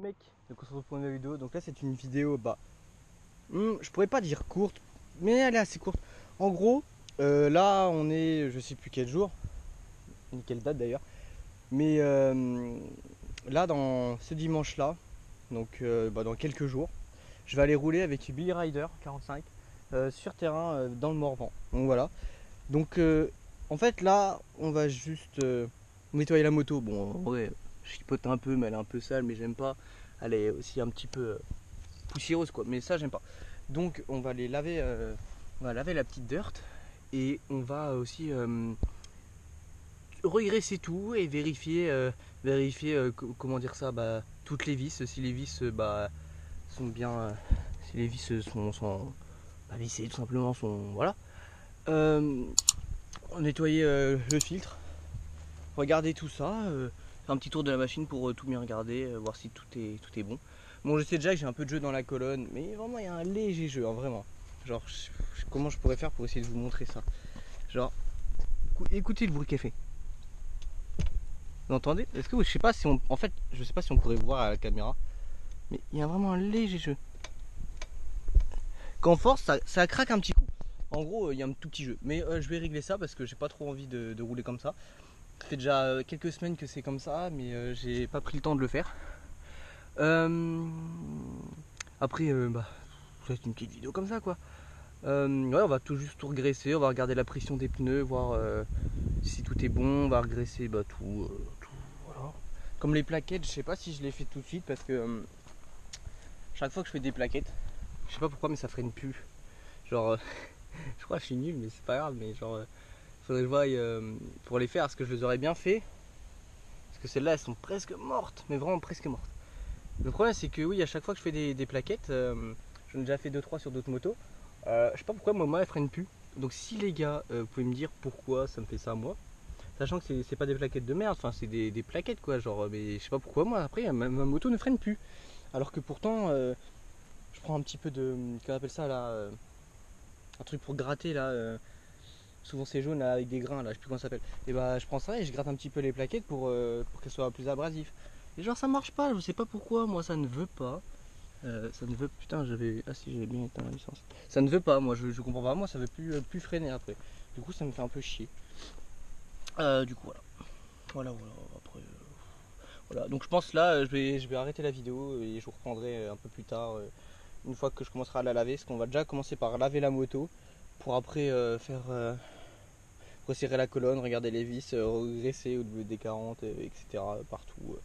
mecs, donc on se retrouve pour une nouvelle vidéo. Donc là c'est une vidéo, je pourrais pas dire courte, mais elle est assez courte. En gros, là on est, je sais plus quel jour, ni quelle date d'ailleurs, mais là dans ce dimanche là, donc dans quelques jours, je vais aller rouler avec Billy Rider 45 sur terrain dans le Morvan. Donc voilà. Donc en fait là on va juste nettoyer la moto. Bon en vrai je chipote un peu mais elle est un peu sale, mais j'aime pas. Elle est aussi un petit peu poussiéreuse quoi, mais ça j'aime pas. Donc on va les laver, on va laver la petite dirt et on va aussi regraisser tout et vérifier, comment dire ça, toutes les vis, si les vis sont bien, si les vis sont vissées tout simplement, voilà. Nettoyer le filtre, regarder tout ça, faire un petit tour de la machine pour tout bien regarder, voir si tout est bon. Bon, je sais déjà que j'ai un peu de jeu dans la colonne, mais vraiment il y a un léger jeu, hein, vraiment. Genre, comment je pourrais faire pour essayer de vous montrer ça? Genre, écoutez le bruit qu'elle fait. Vous entendez? Est-ce que je sais pas si on, en fait, je sais pas si on pourrait voir à la caméra, mais il y a vraiment un léger jeu. Quand on force, ça craque un petit coup. En gros, il y a un tout petit jeu, mais je vais régler ça parce que j'ai pas trop envie de rouler comme ça. Ça fait déjà quelques semaines que c'est comme ça, mais j'ai pas pris le temps de le faire. Après, ça va être une petite vidéo comme ça quoi. Ouais, on va juste tout regraisser, on va regarder la pression des pneus, voir si tout est bon, on va regraisser tout, voilà. Comme les plaquettes, je sais pas si je les fais tout de suite parce que chaque fois que je fais des plaquettes, je sais pas pourquoi mais ça freine plus. Genre, je crois que je suis nul mais c'est pas grave, mais genre, faudrait que je voie pour les faire, parce que je les aurais bien fait. Parce que celles-là elles sont presque mortes, mais vraiment presque mortes. Le problème c'est que oui, à chaque fois que je fais des plaquettes, j'en ai déjà fait 2-3 sur d'autres motos, je sais pas pourquoi moi elle freine plus. Donc si les gars, vous pouvez me dire pourquoi ça me fait ça moi, sachant que c'est pas des plaquettes de merde, enfin c'est des plaquettes quoi, genre, mais je sais pas pourquoi moi après ma moto ne freine plus. Alors que pourtant je prends un petit peu de, qu'on appelle ça là, un truc pour gratter là, souvent c'est jaune là, avec des grains là, je sais plus comment ça s'appelle. Et je prends ça et je gratte un petit peu les plaquettes pour qu'elles soient plus abrasives. Et genre ça marche pas, je sais pas pourquoi, moi ça ne veut pas. Ça ne veut, putain j'avais, ah si j'avais bien éteint la licence. Ça ne veut pas, moi je comprends pas, moi ça veut plus freiner après. Du coup ça me fait un peu chier. Du coup voilà, après voilà. Donc je pense là je vais arrêter la vidéo et je vous reprendrai un peu plus tard, une fois que je commencerai à la laver, parce qu'on va déjà commencer par laver la moto pour après faire resserrer la colonne, regarder les vis, regresser au WD-40, etc. partout.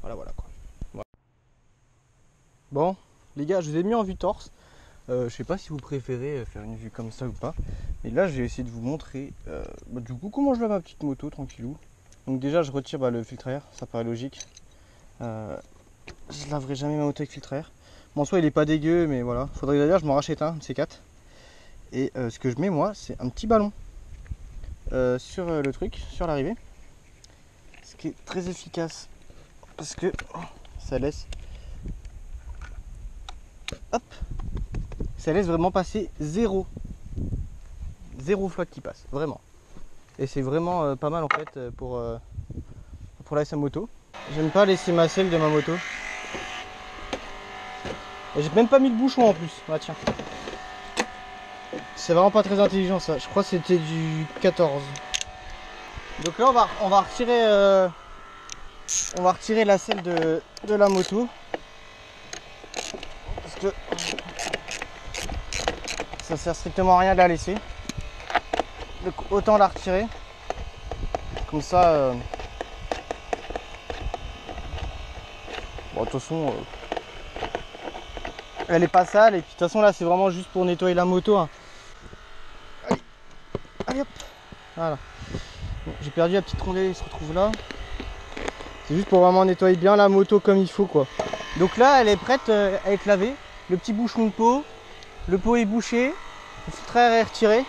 Voilà quoi. Voilà. Bon les gars, je vous ai mis en vue torse. Je sais pas si vous préférez faire une vue comme ça ou pas, mais là j'ai essayé de vous montrer du coup comment je lave ma petite moto tranquillou. Donc déjà je retire le filtre à air, ça paraît logique. Je laverai jamais ma moto avec filtre à air. Bon, soit il est pas dégueu, mais voilà, faudrait d'ailleurs je m'en rachète un de ces quatre. Et ce que je mets moi, c'est un petit ballon sur le truc, sur l'arrivée, ce qui est très efficace parce que ça laisse, hop, ça laisse vraiment passer zéro flotte qui passe, vraiment. Et c'est vraiment pas mal en fait pour laver sa moto. J'aime pas laisser ma selle de ma moto. Et j'ai même pas mis le bouchon en plus. Ah tiens. C'est vraiment pas très intelligent ça. Je crois que c'était du 14. Donc là on va retirer la selle de la moto. Parce que ça sert strictement à rien de la laisser. Donc autant la retirer. Comme ça. Bon de toute façon. Elle est pas sale. Et puis de toute façon là c'est vraiment juste pour nettoyer la moto. Hein. Allez hop. Voilà. Bon, j'ai perdu la petite rondelle, elle se retrouve là. C'est juste pour vraiment nettoyer bien la moto comme il faut quoi. Donc là elle est prête à être lavée. Le petit bouchon de pot. Le pot est bouché. Le filtre à air est retiré.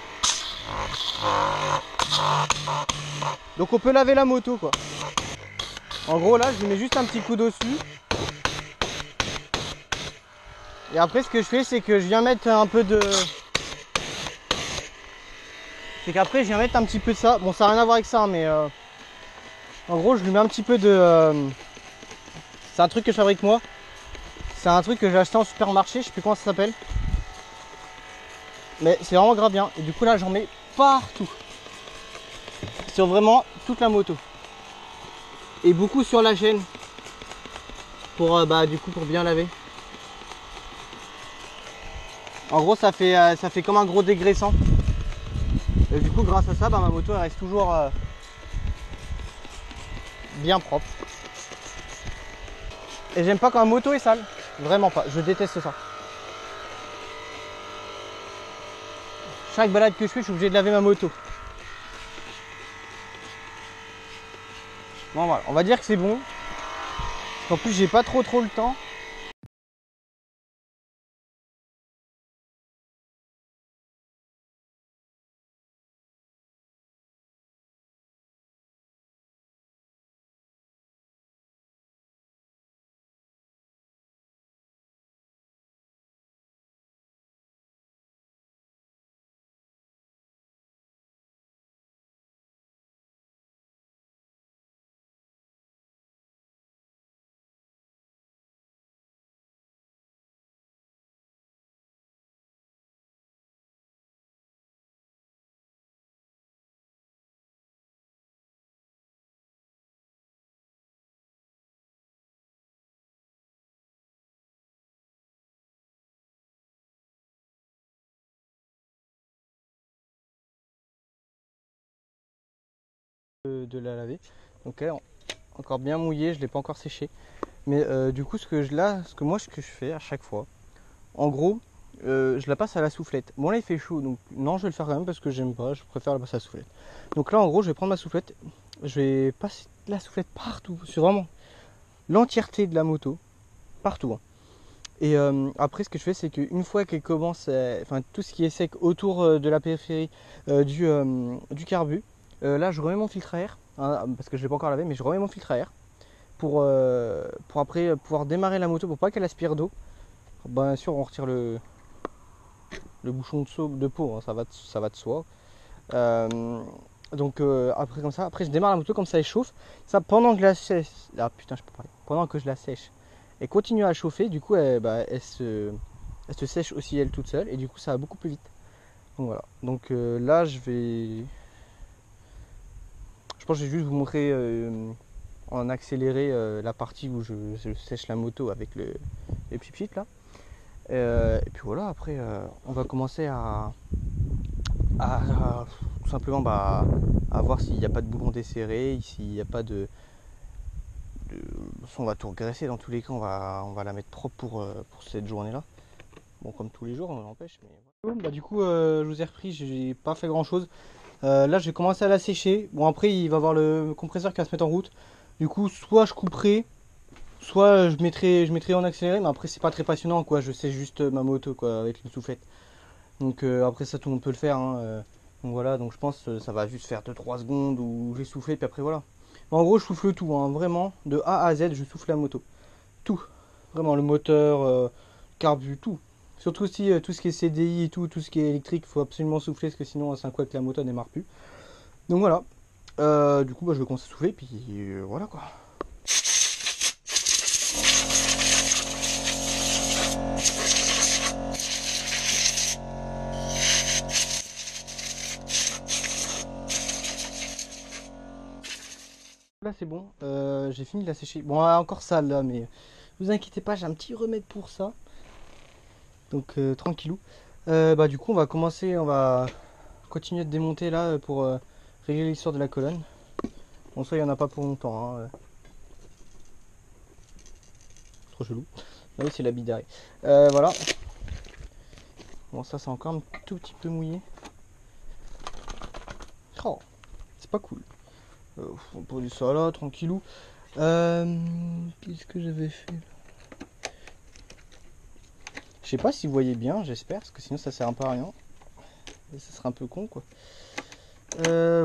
Donc on peut laver la moto quoi. En gros là je mets juste un petit coup dessus. Et après ce que je fais c'est que je viens mettre un peu de... C'est qu'après je viens mettre un petit peu de ça. Bon ça n'a rien à voir avec ça mais en gros je lui mets un petit peu de... C'est un truc que je fabrique moi. C'est un truc que j'ai acheté en supermarché, je sais plus comment ça s'appelle. Mais c'est vraiment grave bien. Et du coup là j'en mets partout. Sur vraiment toute la moto. Et beaucoup sur la chaîne. Pour du coup pour bien laver. En gros ça fait comme un gros dégraissant. Et du coup grâce à ça ma moto elle reste toujours bien propre. Et j'aime pas quand ma moto est sale. Vraiment pas, je déteste ça. Chaque balade que je fais, je suis obligé de laver ma moto. Bon voilà, on va dire que c'est bon. En plus j'ai pas trop le temps. De la laver. Donc elle est encore bien mouillée, je l'ai pas encore séché. Mais du coup ce que je fais à chaque fois, en gros, je la passe à la soufflette. Bon là il fait chaud, donc non je vais le faire quand même parce que j'aime pas, je préfère la passer à la soufflette. Donc là en gros je vais prendre ma soufflette, je vais passer la soufflette partout, sur vraiment l'entièreté de la moto, partout. Hein. Et après ce que je fais c'est qu'une fois qu'elle commence, enfin tout ce qui est sec autour de la périphérie du carbu, là je remets mon filtre à air, hein, parce que je ne l'ai pas encore lavé, mais je remets mon filtre à air pour après pouvoir démarrer la moto pour pas qu'elle aspire d'eau. Bien sûr on retire le bouchon de peau, hein, ça va de soi. Donc après comme ça, après je démarre la moto comme ça elle chauffe. Ça pendant que je la sèche, ah putain je peux parler. Pendant que je la sèche, elle continue à chauffer, du coup elle se sèche aussi elle toute seule et du coup ça va beaucoup plus vite. Donc voilà. Donc là je pense que je vais juste vous montrer en accéléré la partie où je sèche la moto avec les pipit là. Et puis voilà, après on va commencer à tout simplement à voir s'il n'y a pas de boulon desserré, s'il n'y a pas de. On va tout regresser dans tous les cas, on va la mettre propre pour cette journée là. Bon, comme tous les jours, on l'empêche. Mais... Bah, du coup, je vous ai repris, j'ai pas fait grand chose. Là, j'ai commencé à la sécher. Bon, après, il va y avoir le compresseur qui va se mettre en route. Du coup, soit je couperai, soit je mettrai en accéléré. Mais après, c'est pas très passionnant, quoi. Je sèche juste ma moto, quoi, avec une soufflette. Donc, après, ça, tout le monde peut le faire. Hein. Donc, voilà, donc je pense que ça va juste faire 2-3 secondes où j'ai soufflé, puis après, voilà. Mais en gros, je souffle tout, hein. Vraiment, de A à Z, je souffle la moto. Tout. Vraiment, le moteur, carbu, tout. Surtout si tout ce qui est CDI et tout ce qui est électrique, il faut absolument souffler parce que sinon c'est un coup avec la moto elle démarre plus. Donc voilà. Du coup je vais commencer à souffler puis voilà quoi. Là c'est bon, j'ai fini de la sécher. Bon encore sale là mais vous inquiétez pas, j'ai un petit remède pour ça. Donc tranquillou. Du coup on va commencer, on va continuer de démonter là pour régler l'histoire de la colonne. Bon ça il n'y en a pas pour longtemps. Hein. Trop chelou. Ah oui c'est l'habit derrière. Voilà. Bon ça c'est encore un tout petit peu mouillé. Oh, c'est pas cool. On pose ça là, tranquillou. Qu'est-ce que j'avais fait? Je sais pas si vous voyez bien, j'espère, parce que sinon ça sert un peu à rien. Et ça serait un peu con quoi.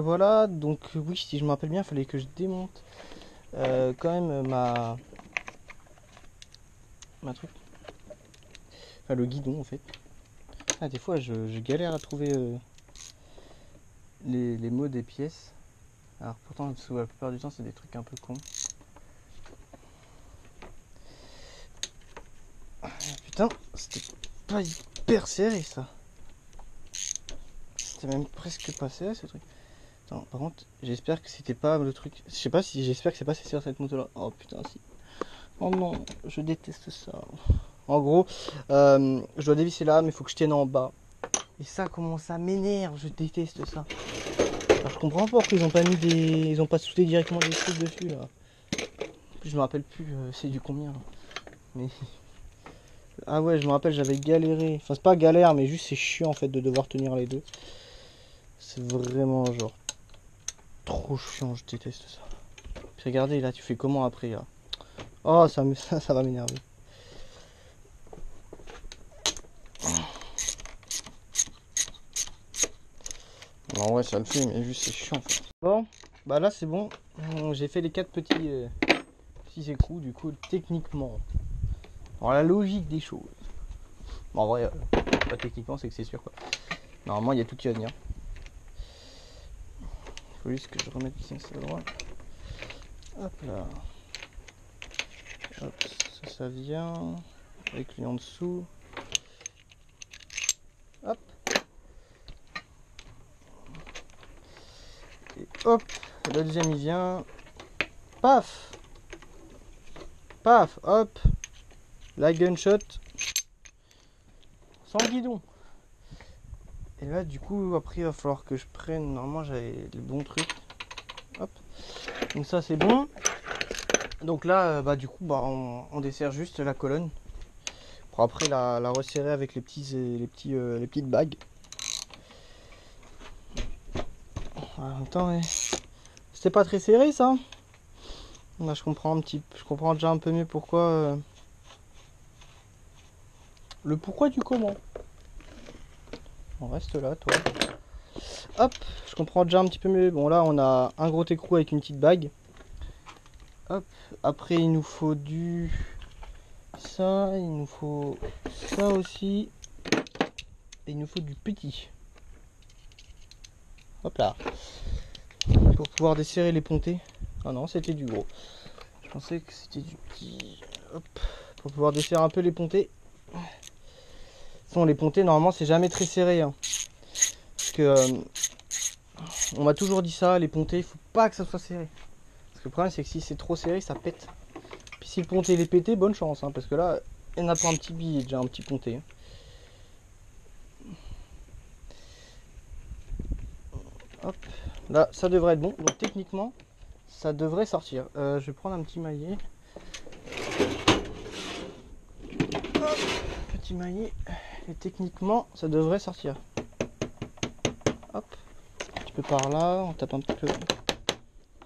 Voilà, donc oui, si je me rappelle bien, il fallait que je démonte quand même ma truc. Enfin le guidon en fait. Ah, des fois je galère à trouver les mots des pièces. Alors pourtant la plupart du temps c'est des trucs un peu cons. putain, c'était pas hyper serré ça. C'était même presque pas serré ce truc. Attends, par contre, j'espère que c'était pas le truc. Je sais pas si j'espère que c'est pas sur cette moto là. Oh putain, si. Oh non, je déteste ça. En gros, je dois dévisser là, mais il faut que je tienne en bas. Et ça commence à m'énerve, je déteste ça. Alors je comprends pas pourquoi ils ont pas mis des. Ils ont pas soudé directement des trucs dessus là. En plus, je me rappelle plus, c'est du combien là. Mais. Ah ouais, je me rappelle, j'avais galéré. Enfin, c'est pas galère, mais juste c'est chiant en fait de devoir tenir les deux. C'est vraiment genre trop chiant, je déteste ça. Puis regardez là, tu fais comment après là? Oh, ça va m'énerver. Non, ouais, ça le fait, mais juste c'est chiant en fait. Bon, bah là c'est bon. J'ai fait les 4 petits écrous, du coup, techniquement. Dans la logique des choses. Bon, en vrai, pas techniquement, c'est que c'est sûr quoi. Normalement, il y a tout qui va venir. Il faut juste que je remette ici, c'est droit. Hop là. Hop, ça vient. Avec lui en dessous. Hop. Et hop. Le deuxième il vient. Paf. Paf. Hop. La gunshot. Sans guidon. Et là du coup après il va falloir que je prenne. Normalement j'avais le bon truc. Hop. Donc ça c'est bon. Donc là bah du coup bah on dessert juste la colonne. Pour après la resserrer avec les petites bagues. En même temps ouais. C'était pas très serré ça. Là je comprends déjà un peu mieux pourquoi le pourquoi du comment. On reste là toi. Hop, je comprends déjà un petit peu mieux. Bon là on a un gros écrou avec une petite bague. Hop, après il nous faut ça, il nous faut ça aussi. Et il nous faut du petit. Hop là. Pour pouvoir desserrer les pontées. Ah non, c'était du gros. Je pensais que c'était du petit. Hop. Pour pouvoir desserrer un peu les pontées. Les pontées normalement c'est jamais très serré. Hein. Parce que on m'a toujours dit ça, les pontées, il faut pas que ça soit serré. Parce que le problème c'est que si c'est trop serré, ça pète. Puis si le ponté il est pété, bonne chance. Hein, parce que là, il n'y en a pas un petit billet, déjà un petit ponté. Hein. Hop. Là, ça devrait être bon. Donc techniquement, ça devrait sortir. Je vais prendre un petit maillet. Hop, petit maillet. Et techniquement, ça devrait sortir. Hop. Un petit peu par là. On tape un petit peu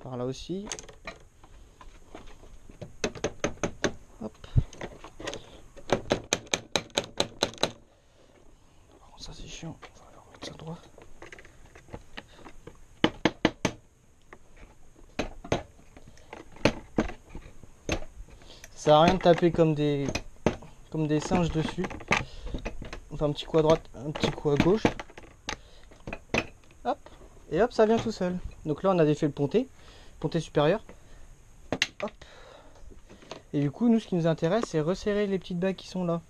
par là aussi. Hop. Bon, ça c'est chiant. On va remettre ça droit. Ça sert à rien de taper comme des singes dessus. Enfin un petit coup à droite, un petit coup à gauche. Hop. Et hop, ça vient tout seul. Donc là on a défait le ponté supérieur. Hop. Et du coup nous ce qui nous intéresse c'est resserrer les petites bagues qui sont là.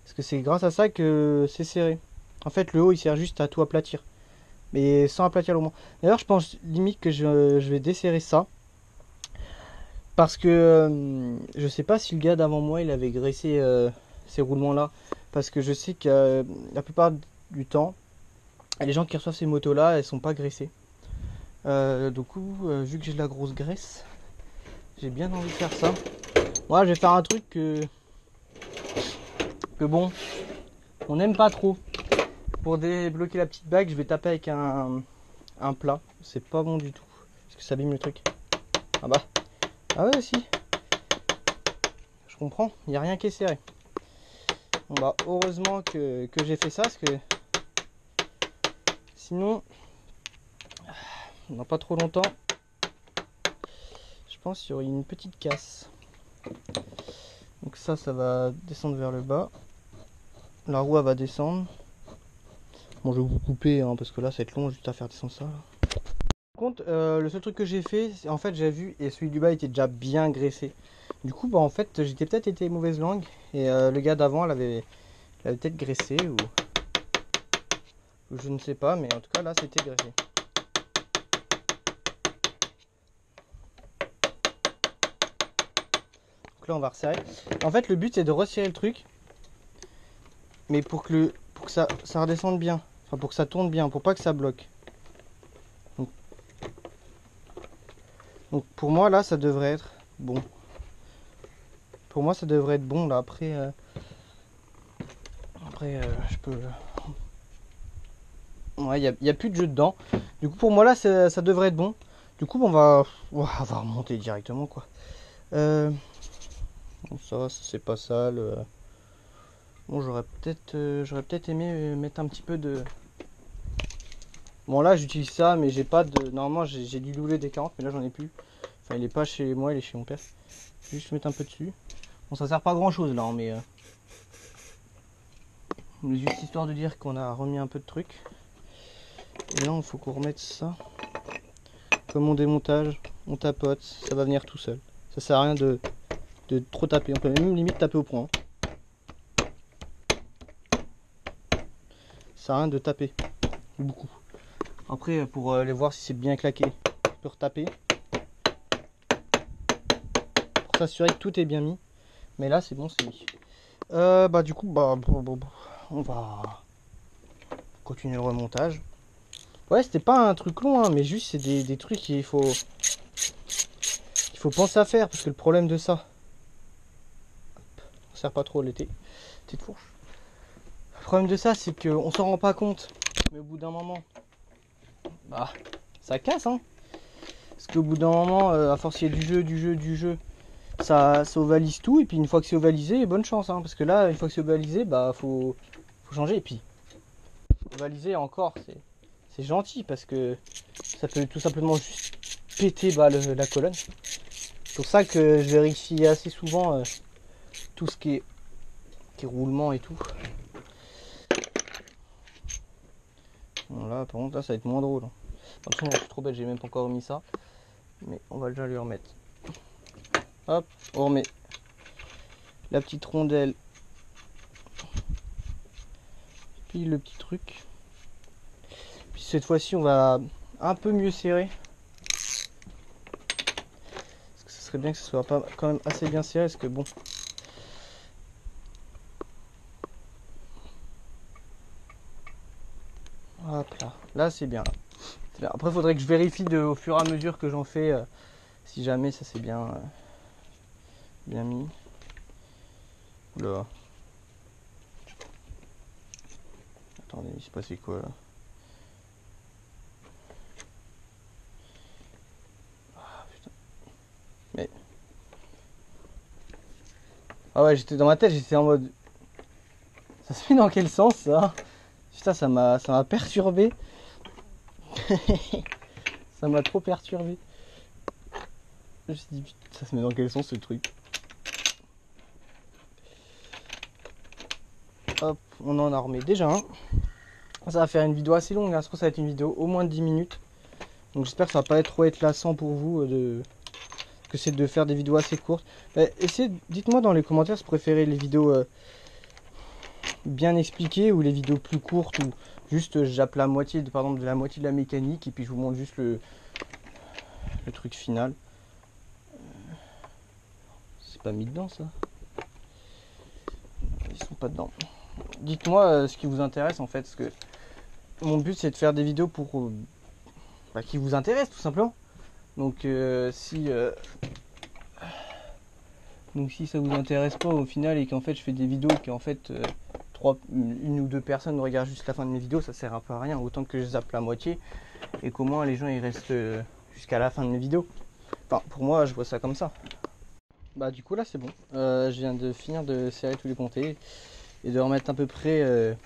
Parce que c'est grâce à ça que c'est serré. En fait le haut il sert juste à tout aplatir. Mais sans aplatir le moins. D'ailleurs je pense limite que je vais desserrer ça. Parce que je sais pas si le gars d'avant moi il avait graissé ces roulements là. Parce que je sais que la plupart du temps, les gens qui reçoivent ces motos là, elles sont pas graissées. Du coup, vu que j'ai de la grosse graisse, j'ai bien envie de faire ça. Moi, je vais faire un truc que bon, on n'aime pas trop. Pour débloquer la petite bague, je vais taper avec un plat. C'est pas bon du tout. Parce que ça abîme le truc. Ah bah. Ah ouais, si. Je comprends. Il n'y a rien qui est serré. Bon bah, heureusement que j'ai fait ça. Parce que sinon, dans pas trop longtemps, je pense qu'il y aurait une petite casse. Donc ça va descendre vers le bas. La roue elle va descendre. Bon, je vais vous couper hein, parce que là ça va être long juste à faire descendre ça. Par contre, le seul truc que j'ai fait, en fait j'ai vu et celui du bas était déjà bien graissé. Du coup, bah en fait, j'étais peut-être été mauvaise langue et le gars d'avant l'avait peut-être graissé ou je ne sais pas, mais en tout cas là c'était graissé. Donc là on va resserrer. En fait, le but c'est de resserrer le truc, mais pour que ça redescende bien, enfin pour que ça tourne bien, pour pas que ça bloque. Donc pour moi là ça devrait être bon. Pour moi ça devrait être bon là. Après je peux. Ouais, il y a plus de jeu dedans. Du coup pour moi là ça devrait être bon. Du coup on va remonter directement quoi. Bon, ça c'est pas sale. Bon j'aurais peut-être aimé mettre un petit peu de. Bon là j'utilise ça mais j'ai pas de. Normalement j'ai du Loulet des 40 mais là j'en ai plus. Enfin il est pas chez moi, il est chez mon père. Je vais juste mettre un peu dessus. Bon ça sert pas à grand chose là hein, mais juste histoire de dire qu'on a remis un peu de trucs. Et là il faut qu'on remette ça. Comme on démontage, on tapote, ça va venir tout seul. Ça sert à rien de trop taper. On peut même limite taper au point. Ça sert à rien de taper beaucoup. Après pour aller voir si c'est bien claqué, on peut retaper. Pour s'assurer que tout est bien mis. Mais là c'est bon, c'est mis. Bah du coup on va continuer le remontage. Ouais c'était pas un truc long hein, mais juste c'est des trucs qu'il faut penser à faire parce que le problème de ça, on sert pas trop l'été, petite fourche. Le problème de ça c'est qu'on s'en rend pas compte, mais au bout d'un moment, bah ça casse hein. Parce qu'au bout d'un moment, à force il y a du jeu, ça ovalise tout et puis une fois que c'est ovalisé, bonne chance hein, parce que là une fois que c'est ovalisé, bah faut changer et puis ovalisé encore c'est gentil parce que ça peut tout simplement juste péter la colonne. C'est pour ça que je vérifie assez souvent tout ce qui est roulement et tout. Bon, là par contre là ça va être moins drôle. Attention, je suis trop bête, j'ai même pas encore remis ça. Mais on va déjà lui remettre. Hop, on remet la petite rondelle. Puis le petit truc. Puis cette fois-ci on va un peu mieux serrer. Parce que ce serait bien que ce soit pas quand même assez bien serré parce que bon. Hop là, là c'est bien. Après il faudrait que je vérifie au fur et à mesure que j'en fais si jamais ça c'est bien mis. Oula. Attendez, il s'est passé quoi là? Ah putain. Mais. Ah ouais, j'étais dans ma tête, j'étais en mode. Ça se fait dans quel sens ça? Putain, ça m'a perturbé. Ça m'a trop perturbé. Je me suis dit, putain, ça se met dans quel sens ce truc? Hop, on en a remis déjà un. Ça va faire une vidéo assez longue, hein. Je pense que ça va être une vidéo au moins de 10 minutes. Donc j'espère que ça va pas être trop lassant pour vous que c'est de faire des vidéos assez courtes. Dites-moi dans les commentaires si vous préférez les vidéos bien expliquées ou les vidéos plus courtes ou juste j'appe la moitié par exemple de la moitié de la mécanique et puis je vous montre juste le truc final. C'est pas mis dedans ça? Ils sont pas dedans. Dites-moi ce qui vous intéresse en fait, parce que mon but c'est de faire des vidéos pour qui vous intéressent tout simplement. Donc si ça vous intéresse pas au final et qu'en fait je fais des vidéos et qu'en fait une ou deux personnes regardent juste la fin de mes vidéos, ça sert un peu à rien. Autant que je zappe la moitié et qu'au moins les gens ils restent jusqu'à la fin de mes vidéos. Enfin pour moi je vois ça comme ça. Bah du coup là c'est bon. Je viens de finir de serrer tous les pontés et de remettre à peu près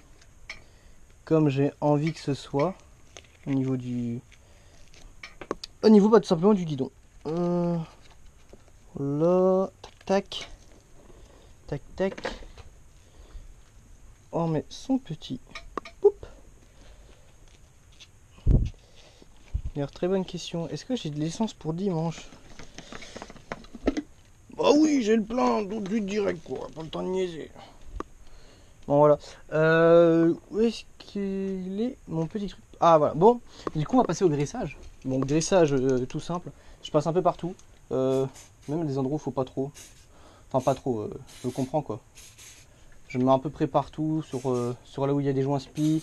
comme j'ai envie que ce soit au niveau bah, tout simplement du guidon. Là, tac tac tac. On remet son petit. Poup. D'ailleurs très bonne question. Est-ce que j'ai de l'essence pour dimanche? Ah oui, j'ai le plein, tout de suite direct, quoi. Pas le temps de niaiser. Bon, voilà. Où est-ce qu'il est, mon petit truc? Ah, voilà. Bon, du coup, on va passer au graissage. Bon, graissage tout simple. Je passe un peu partout. Même des endroits où il faut pas trop. Enfin, pas trop, je comprends, quoi. Je mets à peu près partout, sur là où il y a des joints spi.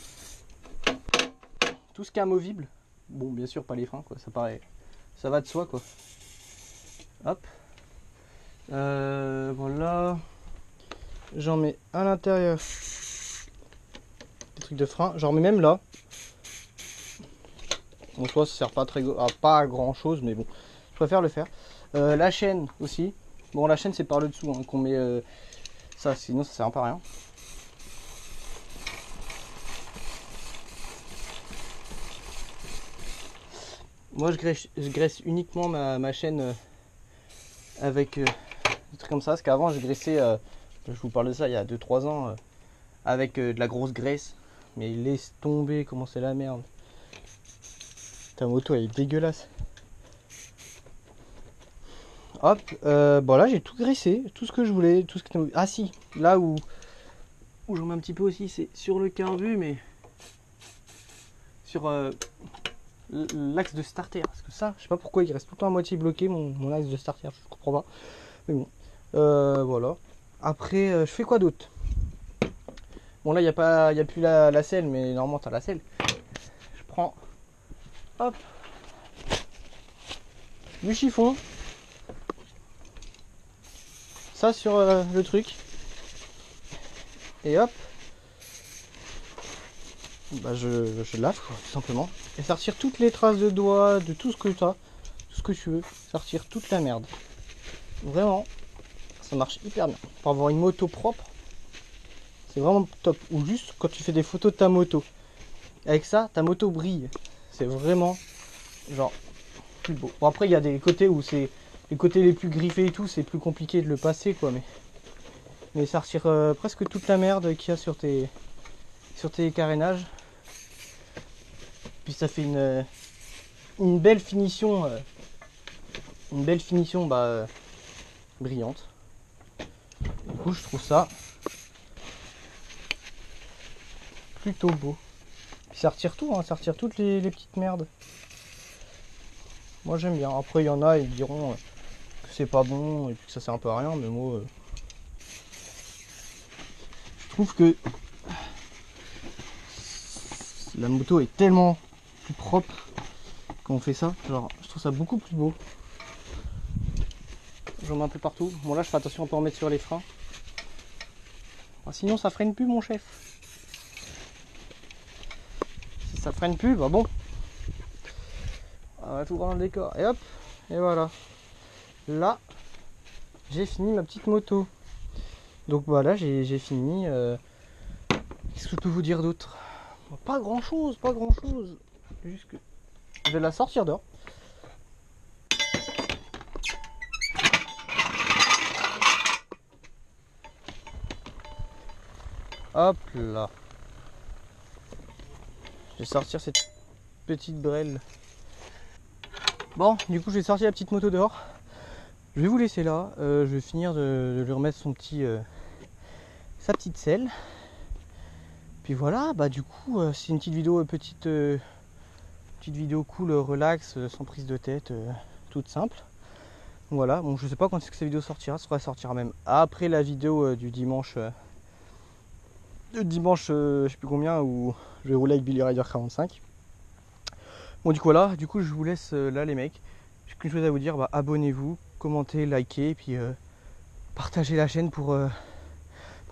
Tout ce qui est amovible. Bon, bien sûr, pas les freins, quoi. Ça paraît. Ça va de soi, quoi. Hop. Voilà. J'en mets à l'intérieur. Des trucs de frein. J'en mets même là. En soi, ça sert pas pas à grand chose, mais bon, je préfère le faire. La chaîne aussi. Bon, la chaîne, c'est par le dessous hein, qu'on met ça, sinon ça sert un peu à rien. Moi, je graisse uniquement ma chaîne avec des trucs comme ça. Parce qu'avant, je graissais, je vous parle de ça il y a 2-3 ans, avec de la grosse graisse. Mais laisse tomber, comment c'est la merde. Ta moto, elle est dégueulasse. Hop, bon là j'ai tout graissé, tout ce que je voulais, tout ce que... Ah si, là où j'en mets un petit peu aussi, c'est sur le carbu, mais sur l'axe de starter. Parce que ça, je sais pas pourquoi il reste tout le temps à moitié bloqué, mon axe de starter, je comprends pas. Mais bon, voilà. Après, je fais quoi d'autre? Bon là, il n'y a plus la selle, mais normalement t'as la selle. Je prends, hop, du chiffon. Ça sur le truc. Et hop, bah je lave quoi, tout simplement. Et ça retire toutes les traces de doigts, de tout ce que tu as, tout ce que tu veux. Ça retire toute la merde. Vraiment, ça marche hyper bien. Pour avoir une moto propre, c'est vraiment top. Ou juste quand tu fais des photos de ta moto. Avec ça, ta moto brille. C'est vraiment, genre, plus beau. Bon après, il y a des côtés où c'est... Les côtés les plus griffés et tout, c'est plus compliqué de le passer quoi. Mais ça retire presque toute la merde qu'il y a sur tes carénages. Puis ça fait une belle finition. Brillante. Du coup, je trouve ça plutôt beau. Puis ça retire tout, hein, ça retire toutes les petites merdes. Moi j'aime bien. Après, il y en a, ils diront que c'est pas bon et puis que ça sert un peu à rien, mais moi je trouve que la moto est tellement plus propre quand on fait ça. Genre, je trouve ça beaucoup plus beau. J'en mets un peu partout. Bon, là, je fais attention à pas en mettre sur les freins. Ah, sinon, ça freine plus, mon chef. Si ça freine plus, bah bon. On va tout voir dans le décor. Et hop, et voilà. Là, j'ai fini ma petite moto. Donc voilà, j'ai fini. Qu'est-ce que je peux vous dire d'autre? Pas grand chose, pas grand chose. Juste que je vais la sortir dehors. Hop là. Je vais sortir cette petite brêle. Bon, du coup, je vais sortir la petite moto dehors. Je vais vous laisser là. Je vais finir de lui remettre sa petite selle. Puis voilà, bah du coup, c'est une petite vidéo petite vidéo cool, relax, sans prise de tête, toute simple. Voilà, bon, je sais pas quand est-ce que cette vidéo sortira. Ça sortira même après la vidéo du dimanche. Je sais plus combien, où je vais rouler avec Billy Rider 45. Bon, du coup voilà, du coup je vous laisse là les mecs. J'ai qu'une chose à vous dire, bah, abonnez-vous, commentez, likez, et puis partagez la chaîne pour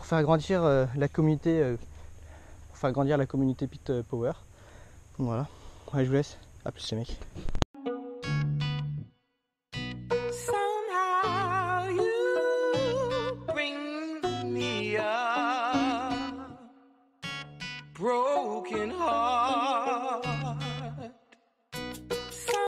faire grandir la communauté, Pit Power. Voilà, ouais, je vous laisse, à plus les mecs.